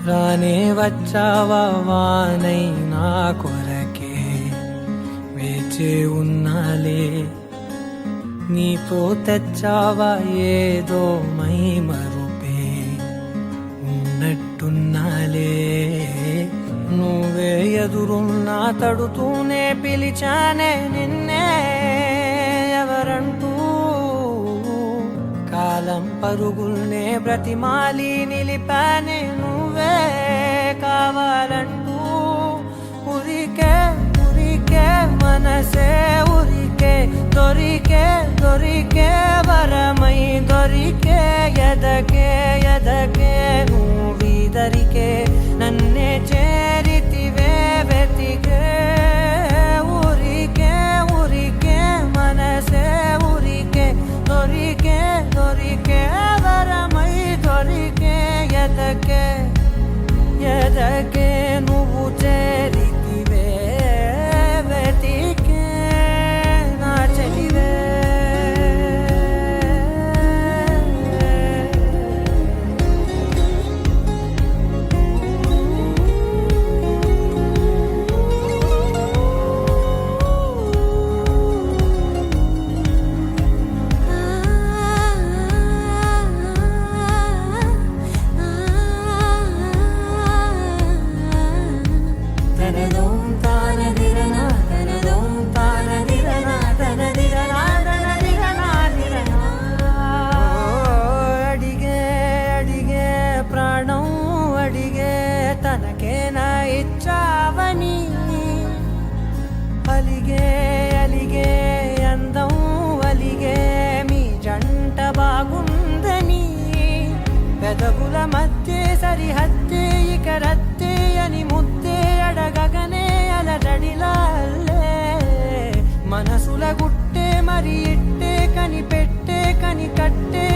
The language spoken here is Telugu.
రానే వచ్చావా వానై నా కొరకే వేచే ఉన్నాలే, నీతో తెచ్చావా ఏదో మై మరుపే ఉన్నట్టున్నాలే. నువ్వే ఎదురున్నా తడుతూనే పిలిచానే నిన్నే ఎవరంటూ, కాలం పరుగుల్నే బ్రతిమాలి నిలిపానే నువ్వే కావాలంటూ. ఉరికే ఉరికే మనసే ఉరికే, దొరికే దొరికే వరమై దొరికే, ఎదకే ఎదకే నువ్విదరికే నన్నే చేరితివే వెతికే. ఉరికే ఉరికే మనసే ఉరికే, దొరికే దొరికే వరమై దొరికే, ఎదకే ఎదకే నువ్వు చేరితివే వెతికే నా చెలివే. తనకేనా ఇచ్చావని అలిగే అలిగే అందం అలిగే మీ జంట బాగుందని, పెదవుల మధ్య సరిహద్దే ఇక రద్దే అని ముద్దే అడగగనే అలజడిలా అల్లే. మనసుల గుట్టే మరి ఇట్టే కనిపెట్టే కని కట్టే